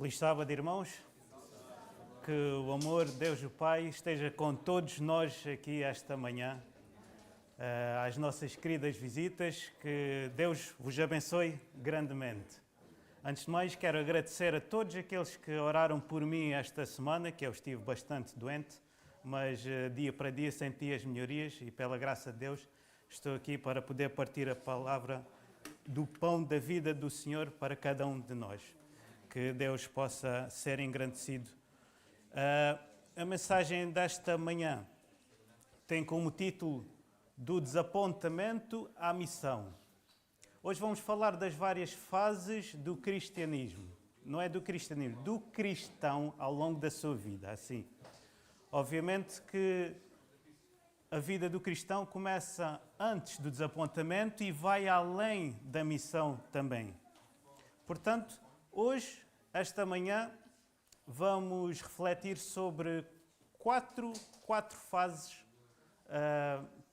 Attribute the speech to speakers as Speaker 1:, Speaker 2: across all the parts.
Speaker 1: Feliz sábado, irmãos. Que o amor de Deus o Pai esteja com todos nós aqui esta manhã, às nossas queridas visitas. Que Deus vos abençoe grandemente. Antes de mais, quero agradecer a todos aqueles que oraram por mim esta semana, que eu estive bastante doente, mas dia para dia senti as melhorias e, pela graça de Deus, estou aqui para poder partir a palavra do pão da vida do Senhor para cada um de nós. Que Deus possa ser engrandecido. A mensagem desta manhã tem como título Do Desapontamento à Missão. Hoje vamos falar das várias fases do cristianismo. Não é do cristianismo, do cristão ao longo da sua vida. Assim. Obviamente que a vida do cristão começa antes do desapontamento e vai além da missão também. Portanto, hoje, esta manhã, vamos refletir sobre quatro fases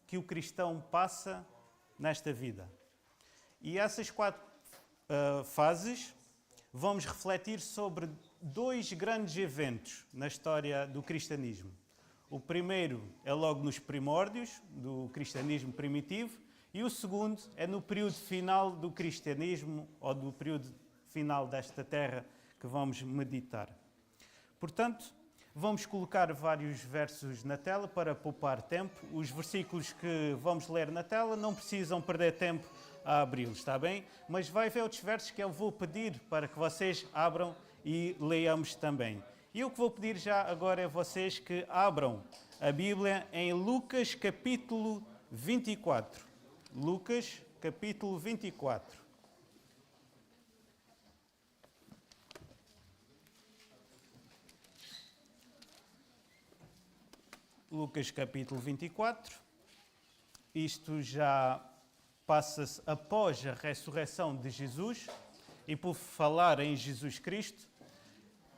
Speaker 1: que o cristão passa nesta vida. E essas quatro fases, vamos refletir sobre dois grandes eventos na história do cristianismo. O primeiro é logo nos primórdios do cristianismo primitivo e o segundo é no período final do cristianismo ou do período final desta terra que vamos meditar. Portanto, vamos colocar vários versos na tela para poupar tempo. Os versículos que vamos ler na tela não precisam perder tempo a abri-los, está bem? Mas vai haver outros versos que eu vou pedir para que vocês abram e leiamos também. E o que vou pedir já agora é vocês que abram a Bíblia em Lucas capítulo 24. Lucas capítulo 24. Lucas capítulo 24, isto já passa-se após a ressurreição de Jesus, e por falar em Jesus Cristo,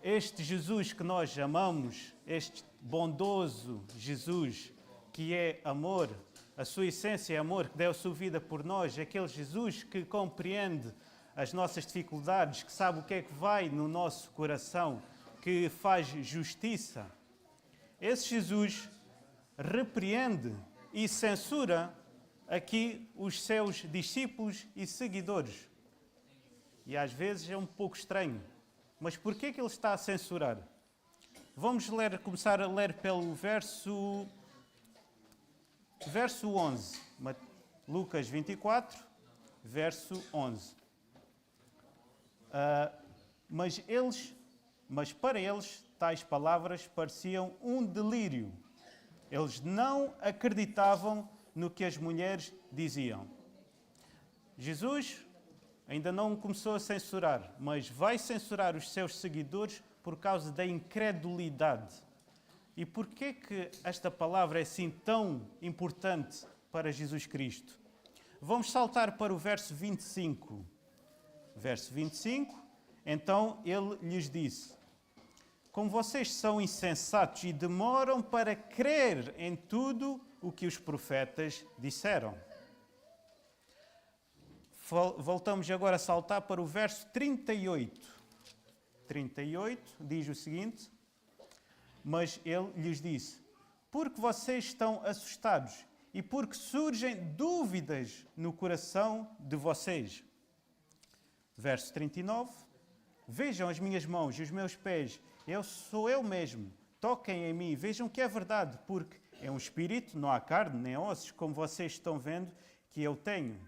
Speaker 1: este Jesus que nós amamos, este bondoso Jesus que é amor, a sua essência é amor, que deu a sua vida por nós, aquele Jesus que compreende as nossas dificuldades, que sabe o que é que vai no nosso coração, que faz justiça. Esse Jesus repreende e censura aqui os seus discípulos e seguidores. E às vezes é um pouco estranho. Mas por que ele está a censurar? Vamos começar a ler pelo verso 11. Lucas 24, verso 11. Mas para eles, tais palavras pareciam um delírio. Eles não acreditavam no que as mulheres diziam. Jesus ainda não começou a censurar, mas vai censurar os seus seguidores por causa da incredulidade. E por que esta palavra é assim tão importante para Jesus Cristo? Vamos saltar para o verso 25. Verso 25. Então ele lhes disse: como vocês são insensatos e demoram para crer em tudo o que os profetas disseram. Voltamos agora a saltar para o verso 38. 38 diz o seguinte: mas ele lhes disse: porque vocês estão assustados e porque surgem dúvidas no coração de vocês. Verso 39. Vejam as minhas mãos e os meus pés, sou eu mesmo. Toquem em mim, vejam que é verdade, porque é um espírito, não há carne nem ossos, como vocês estão vendo que eu tenho.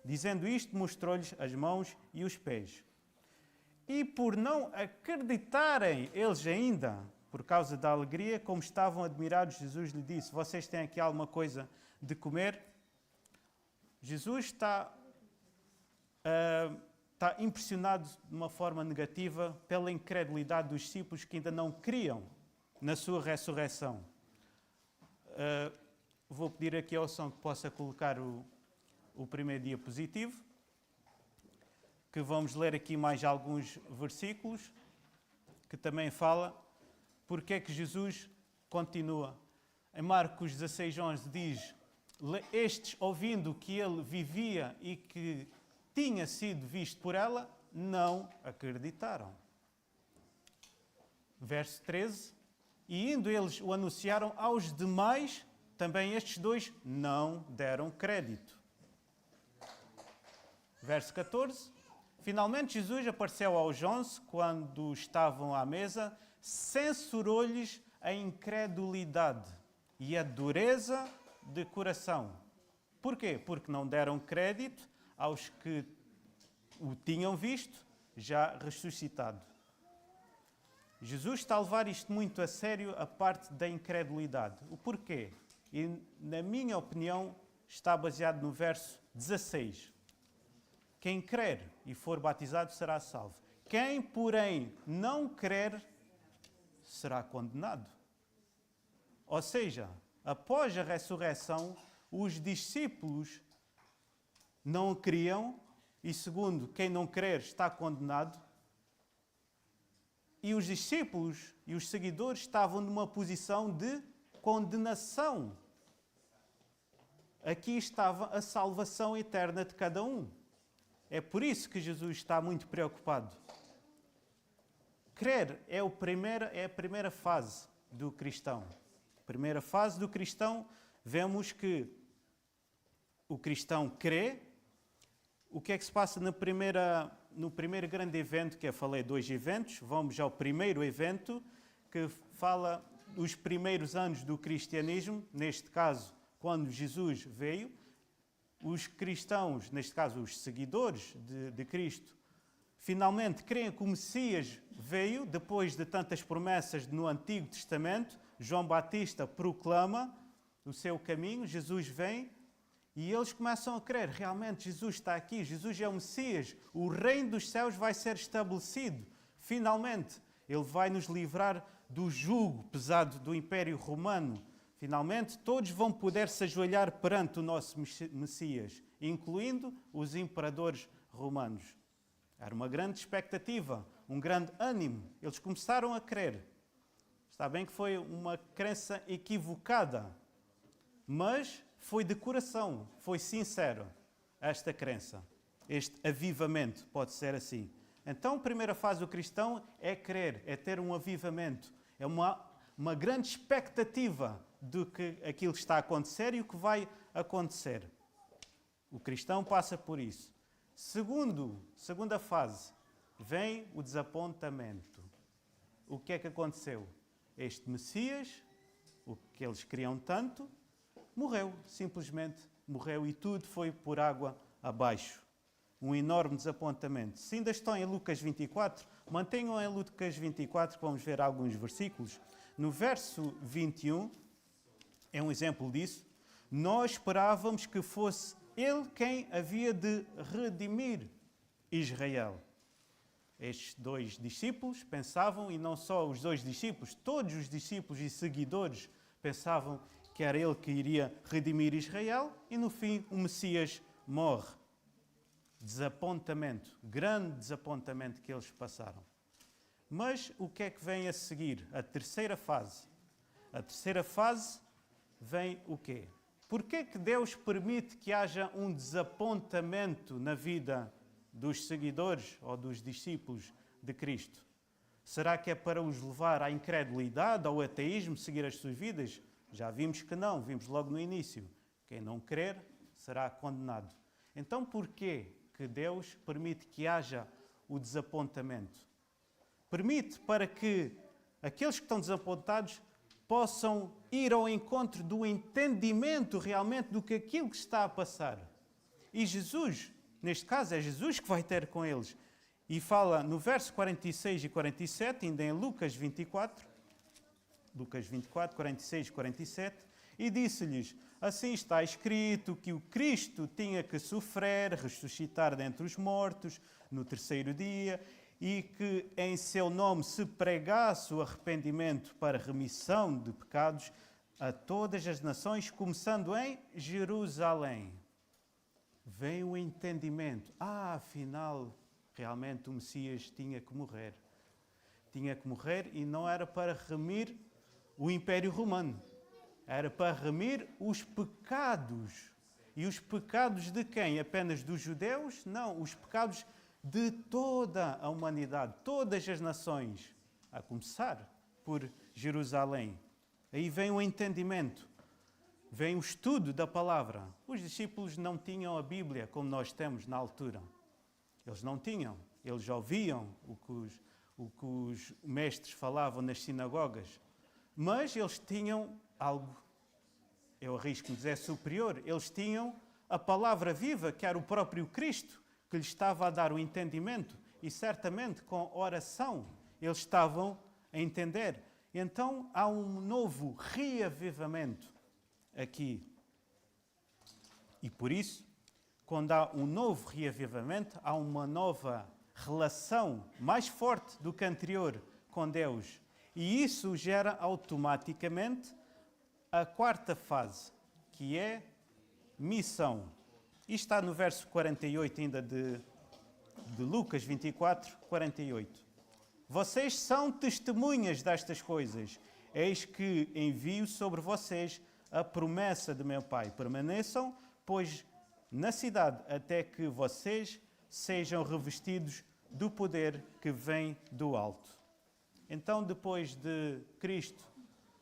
Speaker 1: Dizendo isto, mostrou-lhes as mãos e os pés. E por não acreditarem eles ainda, por causa da alegria, como estavam admirados, Jesus lhe disse: vocês têm aqui alguma coisa de comer? Jesus está impressionado de uma forma negativa pela incredulidade dos discípulos que ainda não criam na sua ressurreição. Vou pedir aqui ao som que possa colocar o primeiro diapositivo, que vamos ler aqui mais alguns versículos, que também fala porque é que Jesus continua. Em Marcos 16:11 diz: estes, ouvindo que ele vivia e que tinha sido visto por ela, não acreditaram. verso 13, e indo eles o anunciaram aos demais, também estes dois não deram crédito. Verso 14, finalmente Jesus apareceu aos 11, quando estavam à mesa, censurou-lhes a incredulidade e a dureza de coração. Porquê? Porque não deram crédito aos que o tinham visto já ressuscitado. Jesus está a levar isto muito a sério, a parte da incredulidade. O porquê? E, na minha opinião, está baseado no verso 16. Quem crer e for batizado será salvo. Quem, porém, não crer será condenado. Ou seja, após a ressurreição, os discípulos não criam, e segundo, quem não crer está condenado. E os discípulos e os seguidores estavam numa posição de condenação. Aqui estava a salvação eterna de cada um. É por isso que Jesus está muito preocupado. Crer é a primeira fase do cristão. Primeira fase do cristão, vemos que o cristão crê. O que é que se passa no primeiro grande evento, que eu falei 2 eventos? Vamos ao primeiro evento, que fala dos primeiros anos do cristianismo, neste caso, quando Jesus veio. Os cristãos, neste caso os seguidores de Cristo, finalmente creem que o Messias veio, depois de tantas promessas no Antigo Testamento. João Batista proclama o seu caminho, Jesus vem, e eles começam a crer, realmente Jesus está aqui, Jesus é o Messias, o reino dos céus vai ser estabelecido. Finalmente, ele vai nos livrar do jugo pesado do Império Romano. Finalmente, todos vão poder se ajoelhar perante o nosso Messias, incluindo os imperadores romanos. Era uma grande expectativa, um grande ânimo. Eles começaram a crer. Está bem que foi uma crença equivocada, mas foi de coração, foi sincero esta crença, este avivamento, pode ser assim. Então, a primeira fase do cristão é crer, é ter um avivamento, é uma grande expectativa do que aquilo que está a acontecer e o que vai acontecer. O cristão passa por isso. Segunda fase, vem o desapontamento. O que é que aconteceu? Este Messias, o que eles queriam tanto, morreu, simplesmente morreu e tudo foi por água abaixo. Um enorme desapontamento. Se ainda estão em Lucas 24, mantenham em Lucas 24, que vamos ver alguns versículos. No verso 21, é um exemplo disso. Nós esperávamos que fosse ele quem havia de redimir Israel. Estes 2 discípulos pensavam, e não só os 2 discípulos, todos os discípulos e seguidores pensavam que era ele que iria redimir Israel, e no fim o Messias morre. Desapontamento, grande desapontamento que eles passaram. Mas o que é que vem a seguir? A terceira fase. A terceira fase vem o quê? Porquê que Deus permite que haja um desapontamento na vida dos seguidores ou dos discípulos de Cristo? Será que é para os levar à incredulidade, ao ateísmo, seguir as suas vidas? Já vimos que não, vimos logo no início. Quem não crer será condenado. Então, porquê que Deus permite que haja o desapontamento? Permite para que aqueles que estão desapontados possam ir ao encontro do entendimento realmente do que aquilo que está a passar. E Jesus, neste caso é Jesus que vai ter com eles. E fala no verso 46 e 47, ainda em Lucas 24, 46 e 47, e disse-lhes, assim está escrito que o Cristo tinha que sofrer, ressuscitar dentre os mortos no terceiro dia, e que em seu nome se pregasse o arrependimento para remissão de pecados a todas as nações, começando em Jerusalém. Vem o entendimento. Afinal, realmente o Messias tinha que morrer. Tinha que morrer e não era para remir o Império Romano. Era para remir os pecados. E os pecados de quem? Apenas dos judeus? Não, os pecados de toda a humanidade, todas as nações, a começar por Jerusalém. Aí vem o entendimento, vem o estudo da palavra. Os discípulos não tinham a Bíblia como nós temos na altura. Eles não tinham. Eles ouviam o que os mestres falavam nas sinagogas. Mas eles tinham algo, eu arrisco-me dizer, superior. Eles tinham a palavra viva, que era o próprio Cristo, que lhes estava a dar o entendimento. E certamente com oração eles estavam a entender. Então há um novo reavivamento aqui. E por isso, quando há um novo reavivamento, há uma nova relação mais forte do que a anterior com Deus. E isso gera automaticamente a quarta fase, que é missão. Isto está no verso 48 ainda de Lucas 24, 48. Vocês são testemunhas destas coisas. Eis que envio sobre vocês a promessa de meu Pai. Permaneçam, pois, na cidade, até que vocês sejam revestidos do poder que vem do alto. Então, depois de Cristo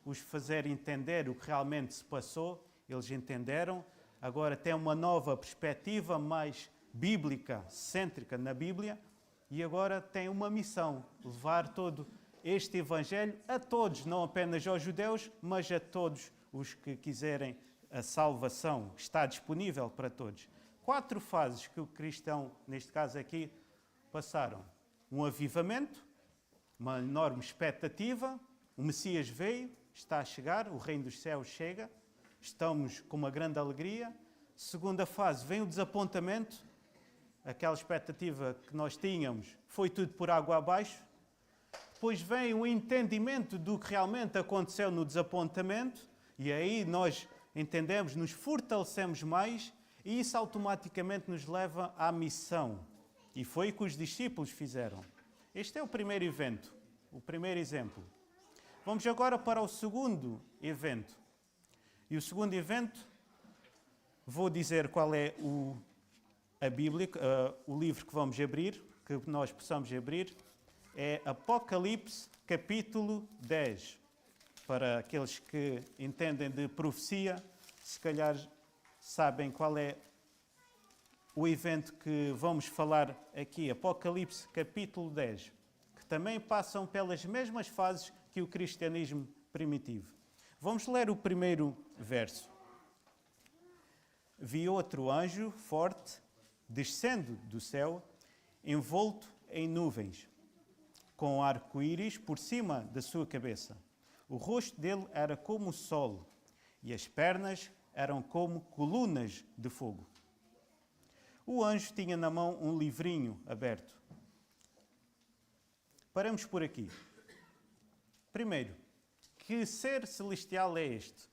Speaker 1: os fazer entender o que realmente se passou, eles entenderam, agora têm uma nova perspectiva mais bíblica, cêntrica na Bíblia, e agora têm uma missão, levar todo este Evangelho a todos, não apenas aos judeus, mas a todos os que quiserem a salvação, que está disponível para todos. 4 fases que o cristão, neste caso aqui, passaram. Um avivamento, uma enorme expectativa, o Messias veio, está a chegar, o reino dos céus chega, estamos com uma grande alegria. Segunda fase, vem o desapontamento, aquela expectativa que nós tínhamos, foi tudo por água abaixo. Depois vem o entendimento do que realmente aconteceu no desapontamento, e aí nós entendemos, nos fortalecemos mais, e isso automaticamente nos leva à missão. E foi o que os discípulos fizeram. Este é o primeiro evento, o primeiro exemplo. Vamos agora para o segundo evento. E o segundo evento, vou dizer qual é a Bíblia, o livro que vamos abrir, que nós possamos abrir, é Apocalipse, capítulo 10. Para aqueles que entendem de profecia, se calhar sabem qual é o evento que vamos falar aqui, Apocalipse, capítulo 10, que também passam pelas mesmas fases que o cristianismo primitivo. Vamos ler o primeiro verso. Vi outro anjo forte, descendo do céu, envolto em nuvens, com arco-íris por cima da sua cabeça. O rosto dele era como o sol, e as pernas eram como colunas de fogo. O anjo tinha na mão um livrinho aberto. Paramos por aqui. Primeiro, que ser celestial é este?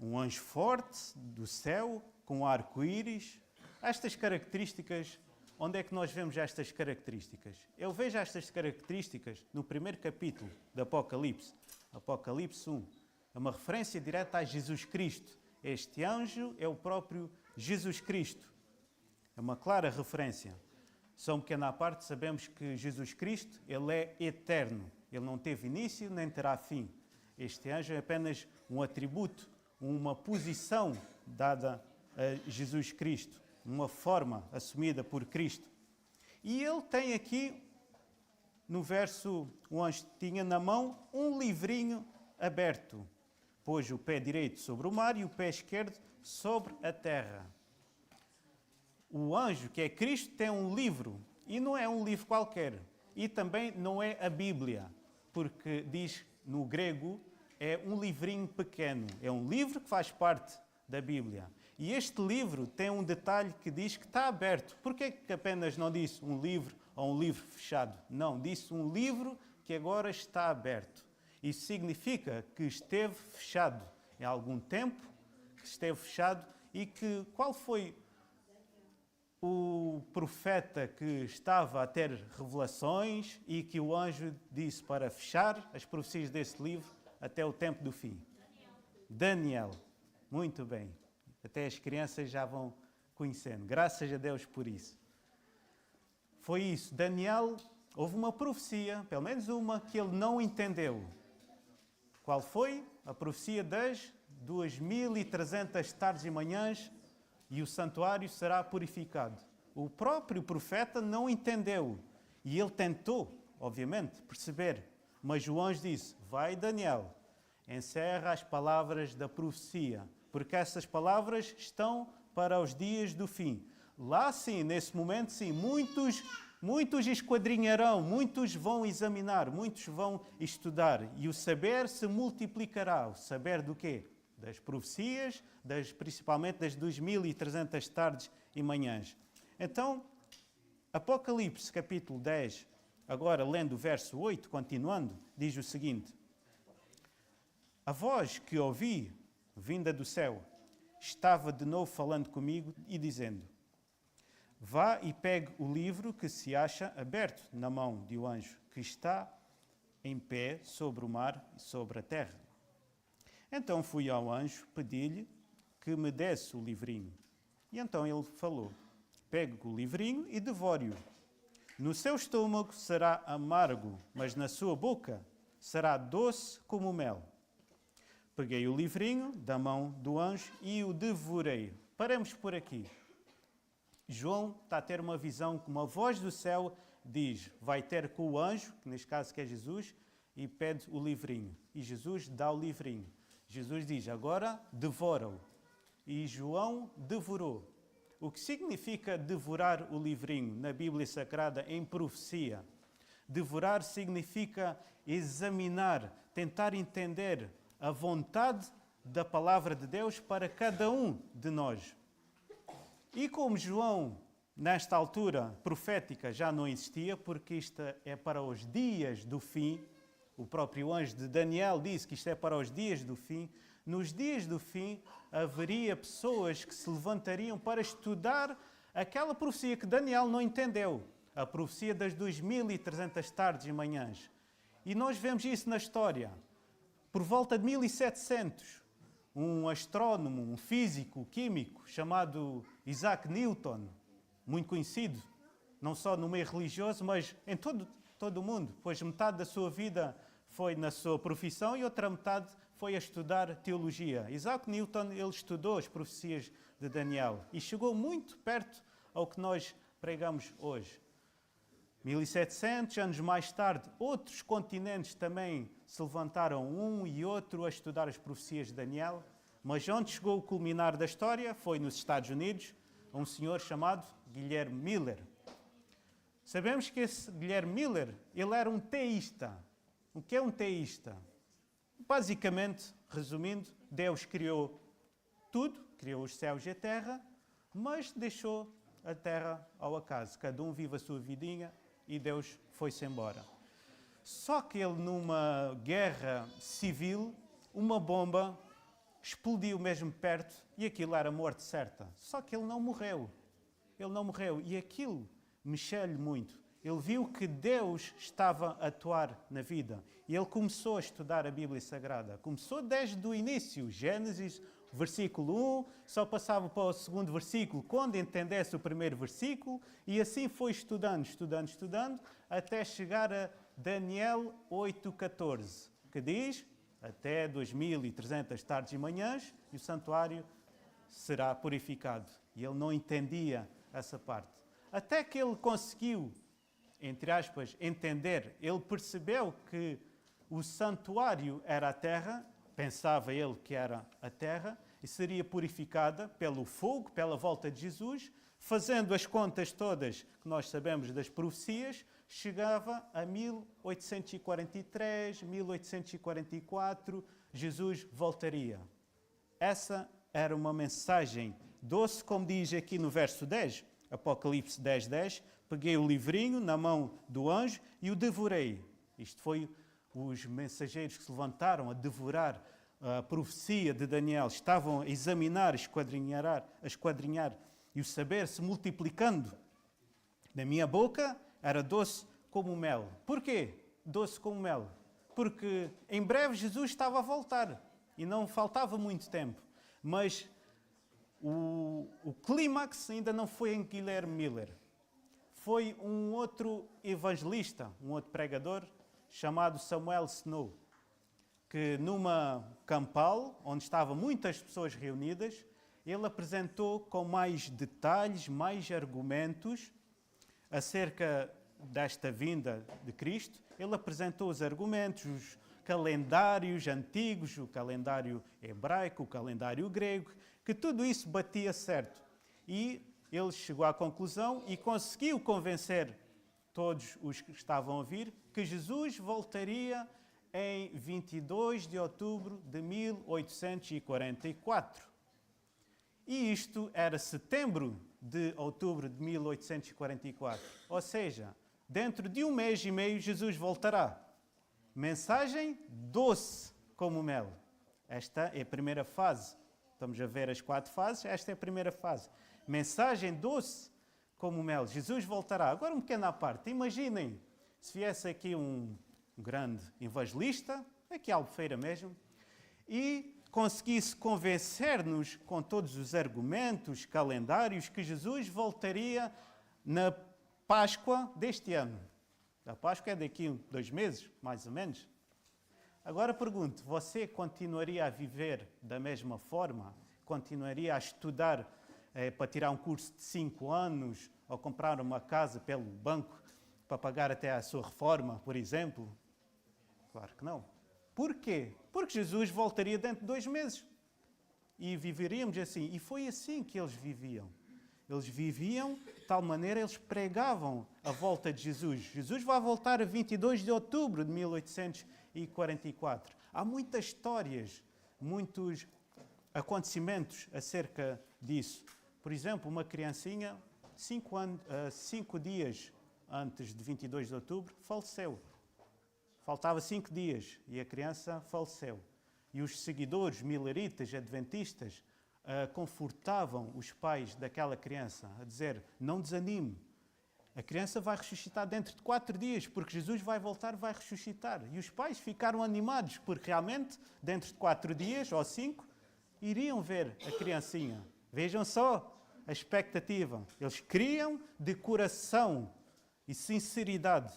Speaker 1: Um anjo forte do céu, com arco-íris. Estas características, onde é que nós vemos estas características? Eu vejo estas características no primeiro capítulo do Apocalipse, Apocalipse 1. É uma referência direta a Jesus Cristo. Este anjo é o próprio Jesus Cristo. É uma clara referência. Só um pequeno à parte, sabemos que Jesus Cristo, ele é eterno. Ele não teve início nem terá fim. Este anjo é apenas um atributo, uma posição dada a Jesus Cristo, uma forma assumida por Cristo. E ele tem aqui, no verso, o anjo tinha na mão um livrinho aberto. Pôs o pé direito sobre o mar e o pé esquerdo sobre a terra. O anjo, que é Cristo, tem um livro, e não é um livro qualquer. E também não é a Bíblia, porque diz no grego, é um livrinho pequeno. É um livro que faz parte da Bíblia. E este livro tem um detalhe que diz que está aberto. Por que apenas não disse um livro ou um livro fechado? Não, disse um livro que agora está aberto. Isso significa que esteve fechado em algum tempo, que esteve fechado, e que qual foi o profeta que estava a ter revelações e que o anjo disse para fechar as profecias desse livro até o tempo do fim? Daniel. Muito bem. Até as crianças já vão conhecendo. Graças a Deus por isso. Foi isso. Daniel houve uma profecia, pelo menos uma, que ele não entendeu. Qual foi? A profecia das 2300 tardes e manhãs e o santuário será purificado. O próprio profeta não entendeu e ele tentou, obviamente, perceber. Mas o anjo disse, vai Daniel, encerra as palavras da profecia, porque essas palavras estão para os dias do fim. Lá sim, nesse momento sim, muitos esquadrinharão, muitos vão examinar, muitos vão estudar e o saber se multiplicará. O saber do quê? Das profecias, principalmente das 2300 tardes e manhãs. Então, Apocalipse capítulo 10, agora lendo o verso 8, continuando, diz o seguinte: a voz que ouvi, vinda do céu, estava de novo falando comigo e dizendo, vá e pegue o livro que se acha aberto na mão de um anjo, que está em pé sobre o mar e sobre a terra. Então fui ao anjo, pedi-lhe que me desse o livrinho. E então ele falou, pegue o livrinho e devore-o. No seu estômago será amargo, mas na sua boca será doce como mel. Peguei o livrinho da mão do anjo e o devorei. Paremos por aqui. João está a ter uma visão que uma voz do céu diz, vai ter com o anjo, que neste caso que é Jesus, e pede o livrinho. E Jesus dá o livrinho. Jesus diz, agora devora-o. E João devorou. O que significa devorar o livrinho na Bíblia Sagrada em profecia? Devorar significa examinar, tentar entender a vontade da palavra de Deus para cada um de nós. E como João, nesta altura profética, já não existia, porque isto é para os dias do fim, o próprio anjo de Daniel disse que isto é para os dias do fim, nos dias do fim haveria pessoas que se levantariam para estudar aquela profecia que Daniel não entendeu, a profecia das 2300 tardes e manhãs. E nós vemos isso na história. Por volta de 1700, um astrônomo, um físico, químico, chamado Isaac Newton, muito conhecido, não só no meio religioso, mas em todo o mundo, pois metade da sua vida foi na sua profissão e outra metade foi a estudar teologia. Isaac Newton, ele estudou as profecias de Daniel e chegou muito perto ao que nós pregamos hoje. 1700 anos mais tarde, outros continentes também se levantaram, um e outro, a estudar as profecias de Daniel, mas onde chegou o culminar da história foi nos Estados Unidos, um senhor chamado Guilherme Miller. Sabemos que esse Guilherme Miller, ele era um teísta. O que é um teísta? Basicamente, resumindo, Deus criou tudo, criou os céus e a terra, mas deixou a terra ao acaso. Cada um vive a sua vidinha e Deus foi-se embora. Só que ele, numa guerra civil, uma bomba explodiu mesmo perto e aquilo era morte certa. Só que ele não morreu. Ele não morreu e aquilo mexeu-lhe muito. Ele viu que Deus estava a atuar na vida. E ele começou a estudar a Bíblia Sagrada. Começou desde o início, Gênesis, versículo 1, só passava para o segundo versículo quando entendesse o primeiro versículo, e assim foi estudando, até chegar a Daniel 8,14, que diz, até 2300 tardes e manhãs, e o santuário será purificado. E ele não entendia essa parte. Até que ele conseguiu, entre aspas, entender, ele percebeu que o santuário era a terra, pensava ele que era a terra, e seria purificada pelo fogo, pela volta de Jesus, fazendo as contas todas que nós sabemos das profecias, chegava a 1843, 1844, Jesus voltaria. Essa era uma mensagem doce, como diz aqui no verso 10, Apocalipse 10, 10, peguei o livrinho na mão do anjo e o devorei. Isto foi os mensageiros que se levantaram a devorar a profecia de Daniel. Estavam a examinar, a esquadrinhar e o saber se multiplicando. Na minha boca era doce como mel. Porquê doce como mel? Porque em breve Jesus estava a voltar e não faltava muito tempo. Mas o clímax ainda não foi em Guilherme Miller. foi um outro evangelista, um outro pregador, chamado Samuel Snow, que numa campal, onde estavam muitas pessoas reunidas, ele apresentou com mais detalhes, mais argumentos acerca desta vinda de Cristo. Ele apresentou os argumentos, os calendários antigos, o calendário hebraico, o calendário grego, que tudo isso batia certo. E ele chegou à conclusão e conseguiu convencer todos os que estavam a ouvir que Jesus voltaria em 22 de outubro de 1844. E isto era setembro de outubro de 1844. Ou seja, dentro de um mês e meio Jesus voltará. Mensagem doce como mel. Esta é a primeira fase. Estamos a ver as 4 fases. Esta é a primeira fase. Mensagem doce como mel. Jesus voltará. Agora um pequeno à parte. Imaginem se viesse aqui um grande evangelista, aqui à Albufeira mesmo, e conseguisse convencer-nos com todos os argumentos, calendários, que Jesus voltaria na Páscoa deste ano. A Páscoa é daqui a 2 meses, mais ou menos. Agora pergunto, você continuaria a viver da mesma forma? Continuaria a estudar para tirar um curso de 5 anos ou comprar uma casa pelo banco para pagar até a sua reforma, por exemplo? Claro que não. Porquê? Porque Jesus voltaria dentro de 2 meses. E viveríamos assim. E foi assim que eles viviam. Eles viviam de tal maneira, eles pregavam a volta de Jesus. Jesus vai voltar a 22 de outubro de 1844. Há muitas histórias, muitos acontecimentos acerca disso. Por exemplo, uma criancinha, 5 dias antes de 22 de outubro, faleceu. Faltava 5 dias e a criança faleceu. E os seguidores mileritas, adventistas, confortavam os pais daquela criança, a dizer, não desanime, a criança vai ressuscitar dentro de 4 dias, porque Jesus vai voltar, vai ressuscitar. E os pais ficaram animados, porque realmente, dentro de 4 dias ou 5, iriam ver a criancinha. Vejam só a expectativa. Eles criam de coração e sinceridade.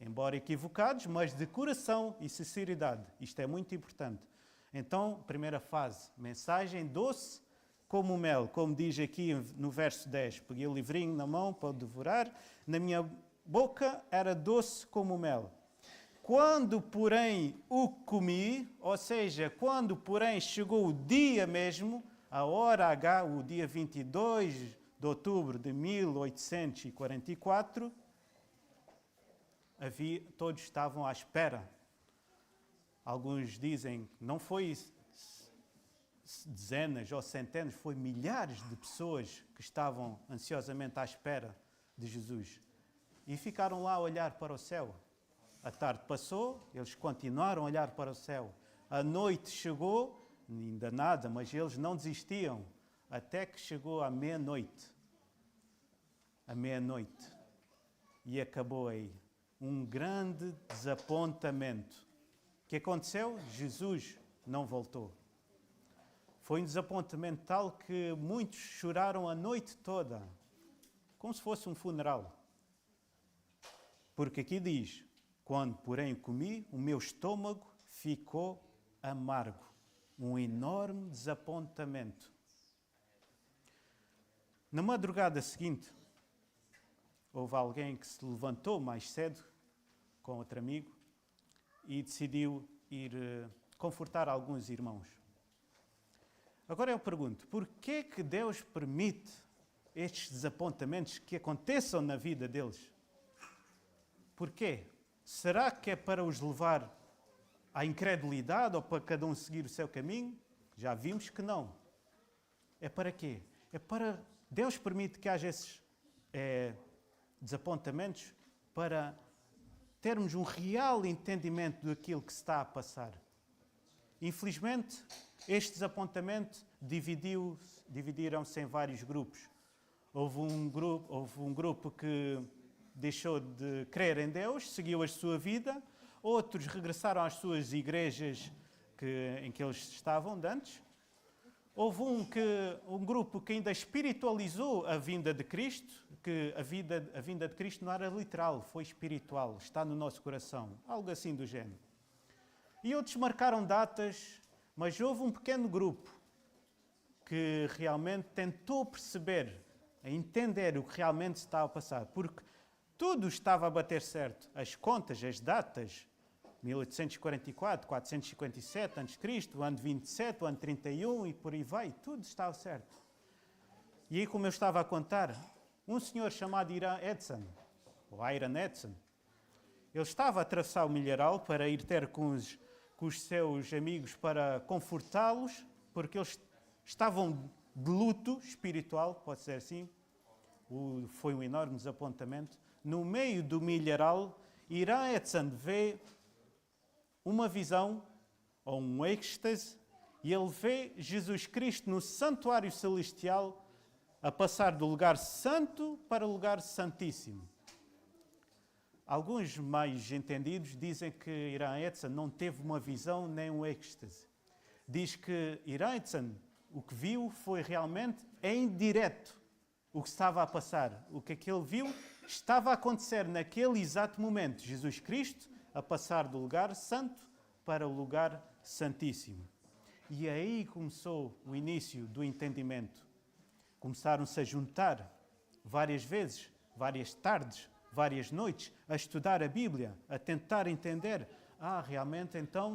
Speaker 1: Embora equivocados, mas de coração e sinceridade. Isto é muito importante. Então, primeira fase, mensagem doce como mel. Como diz aqui no verso 10, peguei o livrinho na mão para devorar, na minha boca era doce como mel. Quando, porém, o comi, ou seja, quando, porém, chegou o dia mesmo, a hora H, o dia 22 de outubro de 1844, todos estavam à espera. Alguns dizem que não foi dezenas ou centenas, foi milhares de pessoas que estavam ansiosamente à espera de Jesus. E ficaram lá a olhar para o céu. A tarde passou, eles continuaram a olhar para o céu. A noite chegou, ainda nada, mas eles não desistiam, até que chegou a meia-noite. A meia-noite. E acabou aí. Um grande desapontamento. O que aconteceu? Jesus não voltou. Foi um desapontamento tal que muitos choraram a noite toda, como se fosse um funeral. Porque aqui diz, quando porém comi, o meu estômago ficou amargo. Um enorme desapontamento. Na madrugada seguinte, houve alguém que se levantou mais cedo com outro amigo e decidiu ir confortar alguns irmãos. Agora eu pergunto, por que Deus permite estes desapontamentos que aconteçam na vida deles? Porquê? Será que é para os levar à incredulidade ou para cada um seguir o seu caminho? Já vimos que não. É para quê? É para... Deus permite que haja esses desapontamentos para termos um real entendimento daquilo que se está a passar. Infelizmente, este desapontamento dividiram-se em vários grupos. Houve um grupo que deixou de crer em Deus, seguiu a sua vida. Outros regressaram às suas igrejas em que eles estavam de antes. Houve um grupo que ainda espiritualizou a vinda de Cristo, que a vinda de Cristo não era literal, foi espiritual, está no nosso coração, algo assim do género. E outros marcaram datas, mas houve um pequeno grupo que realmente tentou perceber, entender o que realmente estava a passar, porque tudo estava a bater certo, as contas, as datas, 1844, 457 a.C., o ano 27, o ano 31 e por aí vai, tudo estava certo. E aí, como eu estava a contar, um senhor chamado Iran Edson, ou Iran Edson, ele estava a atravessar o milharal para ir ter com os seus amigos para confortá-los, porque eles estavam de luto espiritual, pode ser assim, foi um enorme desapontamento. No meio do milharal, Iran Edson vê uma visão, ou um êxtase, e ele vê Jesus Cristo no santuário celestial a passar do lugar santo para o lugar santíssimo. Alguns mais entendidos dizem que Iran Edson não teve uma visão nem um êxtase. Diz que Iran Edson, o que viu foi realmente em direto o que estava a passar. O que ele viu estava a acontecer naquele exato momento. Jesus Cristo a passar do lugar santo para o lugar santíssimo. E aí começou o início do entendimento. Começaram-se a juntar várias vezes, várias tardes, várias noites, a estudar a Bíblia, a tentar entender. Realmente então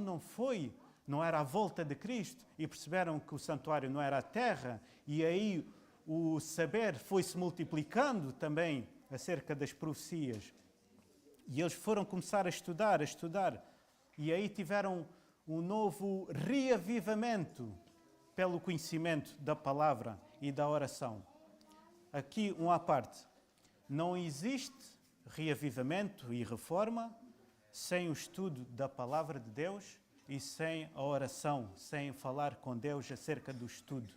Speaker 1: não era a volta de Cristo, e perceberam que o santuário não era a terra, e aí o saber foi-se multiplicando também acerca das profecias. E eles foram começar a estudar, e aí tiveram um novo reavivamento pelo conhecimento da palavra e da oração. Aqui, uma à parte, não existe reavivamento e reforma sem o estudo da palavra de Deus e sem a oração, sem falar com Deus acerca do estudo.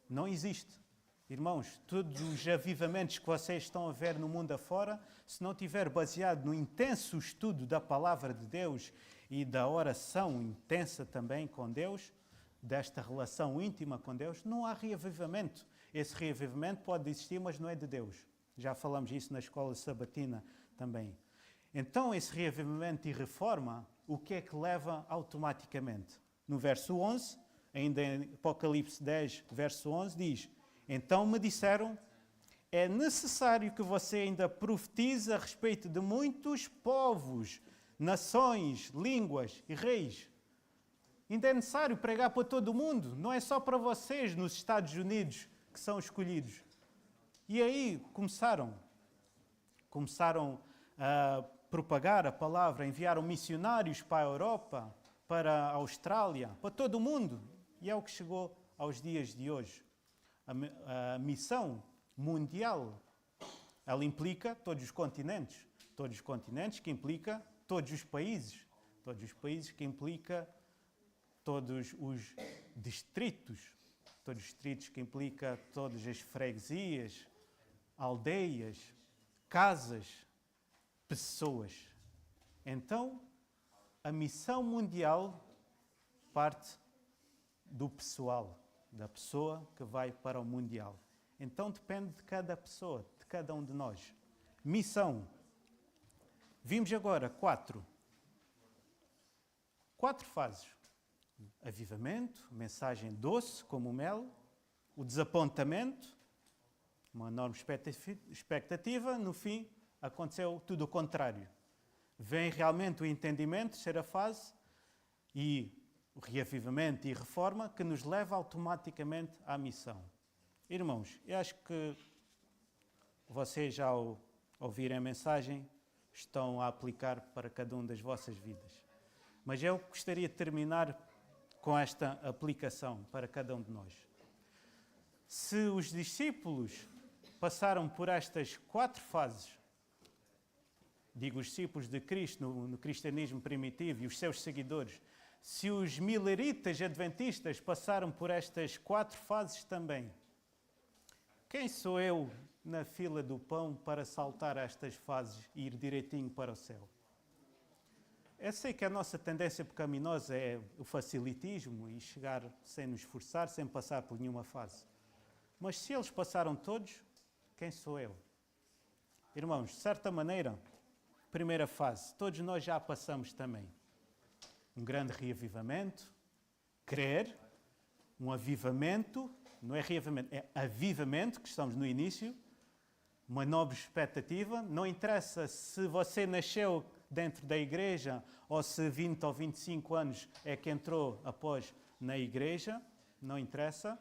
Speaker 1: Não existe. Irmãos, todos os avivamentos que vocês estão a ver no mundo afora, se não estiver baseado no intenso estudo da palavra de Deus e da oração intensa também com Deus, desta relação íntima com Deus, não há reavivamento. Esse reavivamento pode existir, mas não é de Deus. Já falamos isso na escola sabatina também. Então, esse reavivamento e reforma, o que é que leva automaticamente? No verso 11, ainda em Apocalipse 10, verso 11, diz: então me disseram, é necessário que você ainda profetize a respeito de muitos povos, nações, línguas e reis. Ainda é necessário pregar para todo o mundo, não é só para vocês nos Estados Unidos que são escolhidos. E aí começaram a propagar a palavra, enviaram missionários para a Europa, para a Austrália, para todo o mundo. E é o que chegou aos dias de hoje. A missão mundial, ela implica todos os continentes que implica todos os países que implica todos os distritos que implica todas as freguesias, aldeias, casas, pessoas. Então, a missão mundial parte do pessoal, da pessoa que vai para o mundial. Então depende de cada pessoa, de cada um de nós. Missão. Vimos agora quatro fases. Avivamento, mensagem doce como o mel, o desapontamento, uma enorme expectativa, no fim aconteceu tudo o contrário. Vem realmente o entendimento, terceira fase, e o reavivamento e reforma que nos leva automaticamente à missão. Irmãos, eu acho que vocês, já ao ouvirem a mensagem, estão a aplicar para cada uma das vossas vidas. Mas eu gostaria de terminar com esta aplicação para cada um de nós. Se os discípulos passaram por estas 4 fases, digo os discípulos de Cristo no cristianismo primitivo e os seus seguidores, se os mileritas adventistas passaram por estas 4 fases também, quem sou eu na fila do pão para saltar estas fases e ir direitinho para o céu? Eu sei que a nossa tendência pecaminosa é o facilitismo e chegar sem nos esforçar, sem passar por nenhuma fase. Mas se eles passaram todos, quem sou eu? Irmãos, de certa maneira, primeira fase, todos nós já passamos também. Um grande reavivamento, crer, um avivamento, não é reavivamento, é avivamento, que estamos no início, uma nova expectativa. Não interessa se você nasceu dentro da igreja ou se 20 ou 25 anos é que entrou após na igreja, não interessa.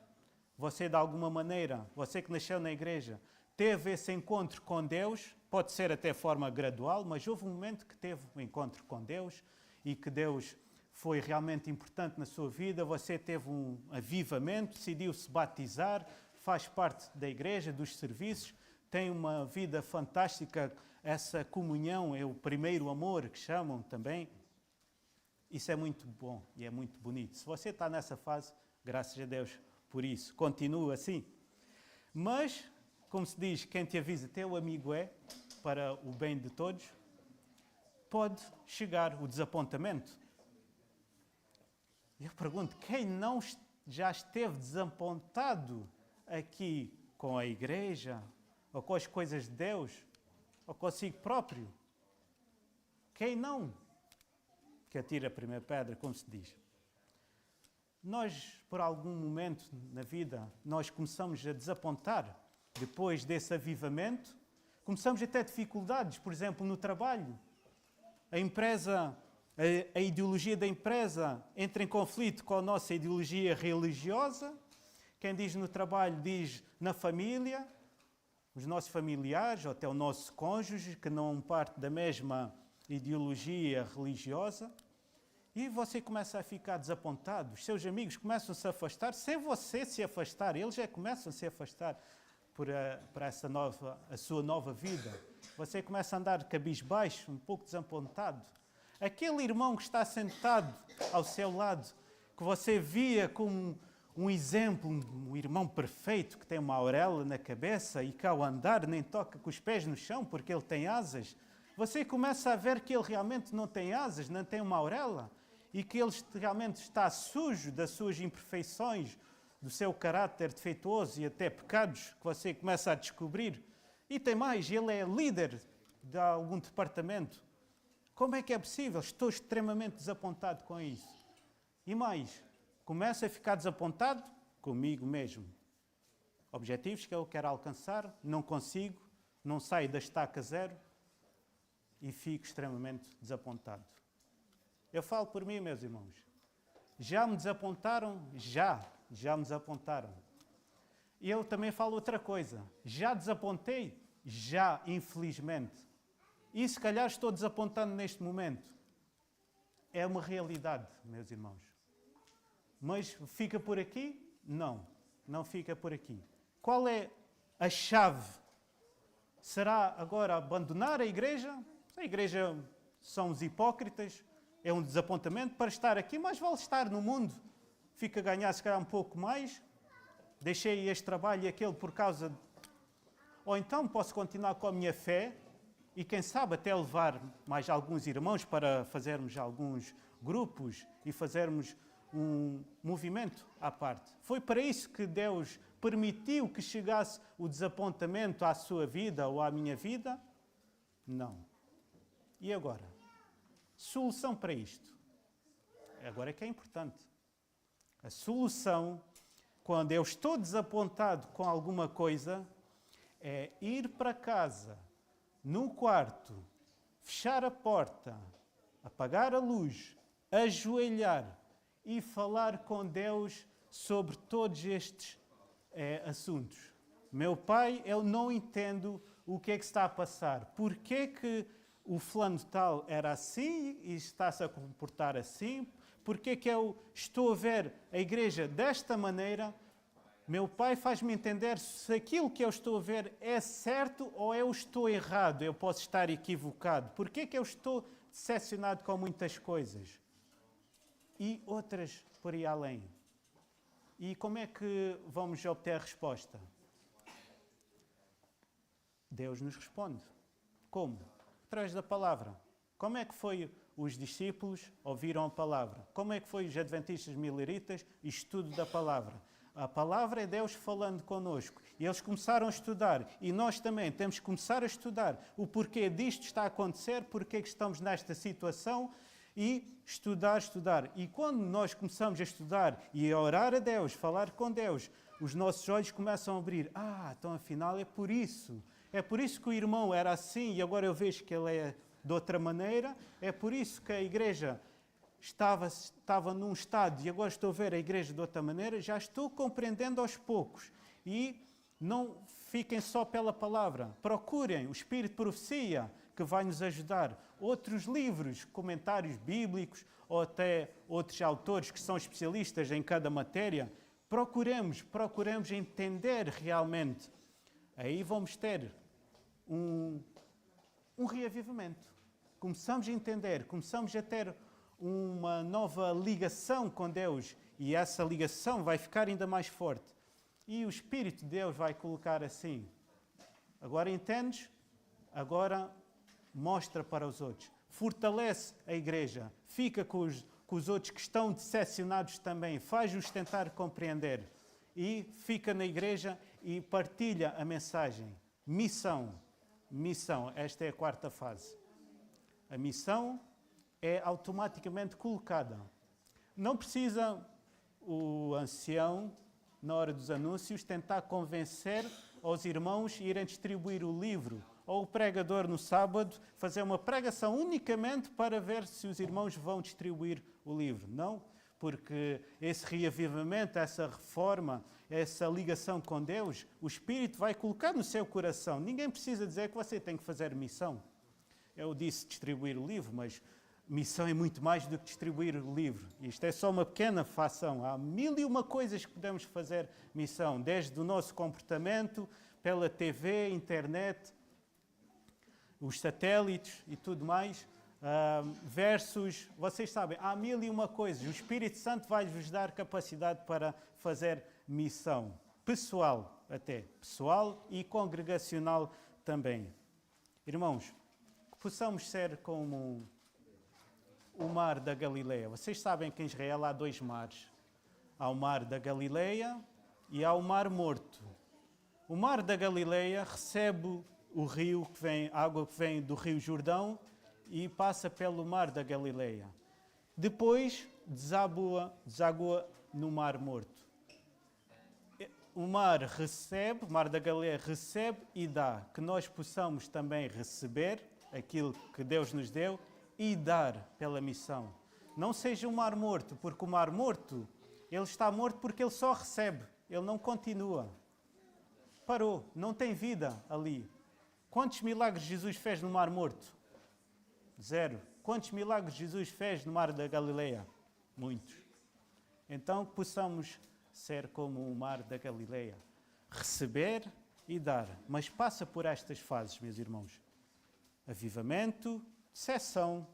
Speaker 1: Você, de alguma maneira, você que nasceu na igreja, teve esse encontro com Deus, pode ser até de forma gradual, mas houve um momento que teve um encontro com Deus e que Deus foi realmente importante na sua vida, você teve um avivamento, decidiu se batizar, faz parte da igreja, dos serviços, tem uma vida fantástica, essa comunhão é o primeiro amor que chamam também. Isso é muito bom e é muito bonito. Se você está nessa fase, graças a Deus por isso, continua assim. Mas, como se diz, quem te avisa, teu amigo é, para o bem de todos, pode chegar o desapontamento. Eu pergunto, quem não já esteve desapontado aqui com a igreja, ou com as coisas de Deus, ou consigo próprio? Quem não? Que atira a primeira pedra, como se diz. Nós, por algum momento na vida, nós começamos a desapontar. Depois desse avivamento, começamos a ter dificuldades, por exemplo, no trabalho. A empresa, a ideologia da empresa entra em conflito com a nossa ideologia religiosa. Quem diz no trabalho, diz na família. Os nossos familiares, ou até o nosso cônjuge, que não parte da mesma ideologia religiosa, e você começa a ficar desapontado. Os seus amigos começam a se afastar, sem você se afastar, eles já começam a se afastar para a sua nova vida. Você começa a andar cabisbaixo, um pouco desapontado. Aquele irmão que está sentado ao seu lado, que você via como um exemplo, um irmão perfeito que tem uma auréola na cabeça e que ao andar nem toca com os pés no chão porque ele tem asas, você começa a ver que ele realmente não tem asas, não tem uma auréola e que ele realmente está sujo das suas imperfeições, do seu caráter defeituoso e até pecados que você começa a descobrir. E tem mais, ele é líder de algum departamento. Como é que é possível? Estou extremamente desapontado com isso. E mais, começo a ficar desapontado comigo mesmo. Objetivos que eu quero alcançar, não consigo, não saio da estaca zero e fico extremamente desapontado. Eu falo por mim, meus irmãos. Já me desapontaram? Já me desapontaram. E eu também falo outra coisa. Já desapontei? Já, infelizmente. E se calhar estou desapontando neste momento. É uma realidade, meus irmãos. Mas fica por aqui? Não, não fica por aqui. Qual é a chave? Será agora abandonar a igreja? A igreja são os hipócritas, é um desapontamento para estar aqui, mas vale estar no mundo. Fica a ganhar se calhar um pouco mais. Deixei este trabalho e aquele por causa... Ou então posso continuar com a minha fé e quem sabe até levar mais alguns irmãos para fazermos alguns grupos e fazermos um movimento à parte. Foi para isso que Deus permitiu que chegasse o desapontamento à sua vida ou à minha vida? Não. E agora? Solução para isto? Agora é que é importante. A solução, quando eu estou desapontado com alguma coisa, é ir para casa, no quarto, fechar a porta, apagar a luz, ajoelhar e falar com Deus sobre todos estes assuntos. Meu Pai, eu não entendo o que é que está a passar. Por que o fulano tal era assim e está-se a comportar assim? Por que eu estou a ver a igreja desta maneira? Meu Pai, faz-me entender se aquilo que eu estou a ver é certo ou eu estou errado. Eu posso estar equivocado. Por que eu estou decepcionado com muitas coisas? E outras por aí além. E como é que vamos obter a resposta? Deus nos responde. Como? Através da palavra. Como é que foi os discípulos ouviram a palavra. Como é que foi os adventistas mileritas? Estudo da palavra. A palavra é Deus falando connosco. E eles começaram a estudar. E nós também temos que começar a estudar o porquê disto está a acontecer, porquê que estamos nesta situação e estudar. E quando nós começamos a estudar e a orar a Deus, falar com Deus, os nossos olhos começam a abrir. Então afinal é por isso. É por isso que o irmão era assim e agora eu vejo que ele é de outra maneira. É por isso que a igreja estava num estado e agora estou a ver a igreja de outra maneira. Já estou compreendendo aos poucos. E não fiquem só pela palavra. Procurem o Espírito de Profecia, que vai nos ajudar. Outros livros, comentários bíblicos ou até outros autores que são especialistas em cada matéria. Procuremos entender realmente. Aí vamos ter um reavivamento. Começamos a entender, começamos a ter uma nova ligação com Deus e essa ligação vai ficar ainda mais forte. E o Espírito de Deus vai colocar assim. Agora entendes? Agora mostra para os outros. Fortalece a igreja. Fica com os outros que estão decepcionados também. Faz-os tentar compreender. E fica na igreja e partilha a mensagem. Missão. Esta é a quarta fase. A missão é automaticamente colocada. Não precisa o ancião, na hora dos anúncios, tentar convencer aos irmãos a irem distribuir o livro. Ou o pregador no sábado fazer uma pregação unicamente para ver se os irmãos vão distribuir o livro. Não, porque esse reavivamento, essa reforma, essa ligação com Deus, o Espírito vai colocar no seu coração. Ninguém precisa dizer que você tem que fazer missão. Eu disse distribuir o livro, mas missão é muito mais do que distribuir o livro. Isto é só uma pequena fação. Há 1001 coisas que podemos fazer missão, desde o nosso comportamento, pela TV, internet, os satélites e tudo mais, versus, vocês sabem, há 1001 coisas. O Espírito Santo vai-vos dar capacidade para fazer missão. Pessoal até. Pessoal e congregacional também. Irmãos, que possamos ser como o mar da Galileia. Vocês sabem que em Israel há 2 mares. Há o mar da Galileia e há o mar morto. O mar da Galileia recebe o rio que vem, a água que vem do rio Jordão e passa pelo mar da Galileia. Depois desagua no mar morto. O mar da Galileia recebe e dá. Que nós possamos também receber aquilo que Deus nos deu e dar pela missão. Não seja um mar morto, porque o mar morto, ele está morto porque ele só recebe, ele não continua. Parou, não tem vida ali. Quantos milagres Jesus fez no mar morto? 0. Quantos milagres Jesus fez no mar da Galileia? Muitos. Então, possamos ser como o mar da Galileia. Receber e dar. Mas passa por estas fases, meus irmãos. Avivamento, decepção,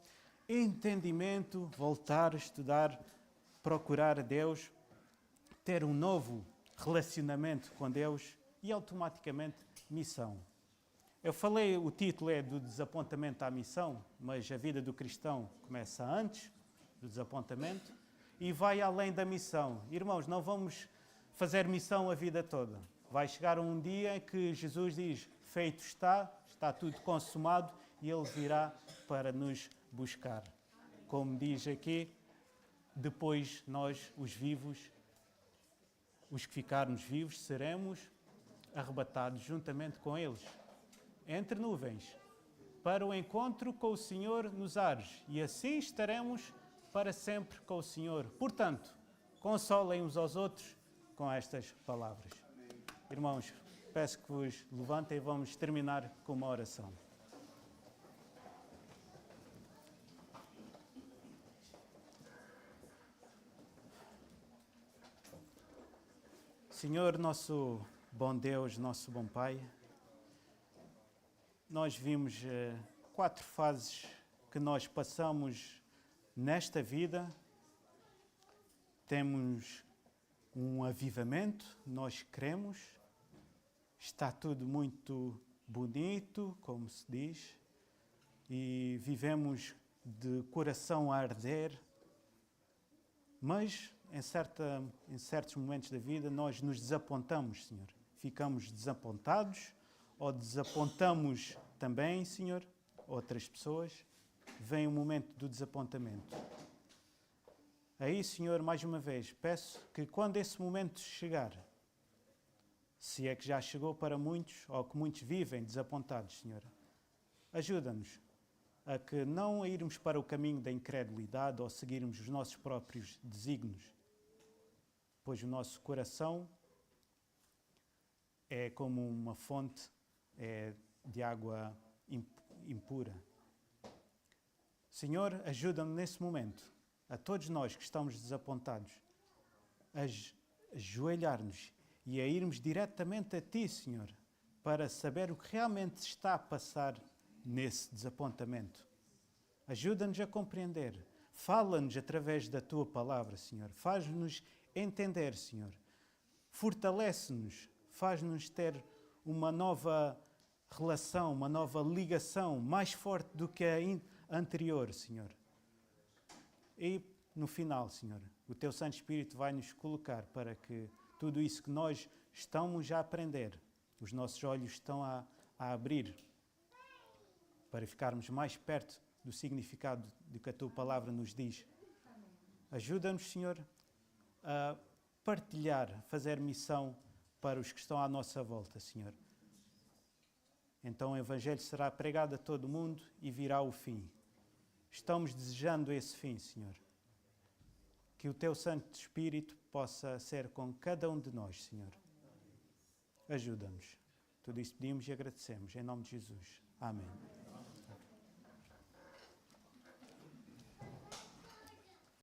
Speaker 1: entendimento, voltar a estudar, procurar a Deus, ter um novo relacionamento com Deus e automaticamente missão. Eu falei, o título é do desapontamento à missão, mas a vida do cristão começa antes do desapontamento e vai além da missão. Irmãos, não vamos fazer missão a vida toda. Vai chegar um dia em que Jesus diz, feito está tudo consumado e Ele virá para nos buscar. Como diz aqui, depois nós, os vivos, os que ficarmos vivos, seremos arrebatados juntamente com eles, entre nuvens, para o encontro com o Senhor nos ares, e assim estaremos para sempre com o Senhor. Portanto, consolem uns aos outros com estas palavras. Irmãos, peço que vos levantem e vamos terminar com uma oração. Senhor, nosso bom Deus, nosso bom Pai, nós vimos 4 fases que nós passamos nesta vida. Temos um avivamento, nós cremos, está tudo muito bonito, como se diz, e vivemos de coração a arder, mas em certos momentos da vida nós nos desapontamos, Senhor. Ficamos desapontados ou desapontamos também, Senhor, outras pessoas. Vem o momento do desapontamento. Aí, Senhor, mais uma vez, peço que quando esse momento chegar, se é que já chegou para muitos, ou que muitos vivem desapontados, Senhor, ajuda-nos a que não irmos para o caminho da incredulidade ou seguirmos os nossos próprios desígnios, pois o nosso coração é como uma fonte de água impura. Senhor, ajuda-me nesse momento, a todos nós que estamos desapontados, a ajoelhar-nos e a irmos diretamente a Ti, Senhor, para saber o que realmente se está a passar nesse desapontamento. Ajuda-nos a compreender. Fala-nos através da Tua palavra, Senhor. Faz-nos entender, Senhor. Fortalece-nos. Faz-nos ter uma nova relação, uma nova ligação mais forte do que a anterior, Senhor. E no final, Senhor, o Teu Santo Espírito vai nos colocar para que tudo isso que nós estamos a aprender, os nossos olhos estão a abrir para ficarmos mais perto do significado do que a Tua palavra nos diz. Ajuda-nos, Senhor, a partilhar, a fazer missão para os que estão à nossa volta, Senhor. Então o Evangelho será pregado a todo mundo e virá o fim. Estamos desejando esse fim, Senhor. Que o Teu Santo Espírito possa ser com cada um de nós, Senhor. Ajuda-nos. Tudo isso pedimos e agradecemos. Em nome de Jesus. Amém.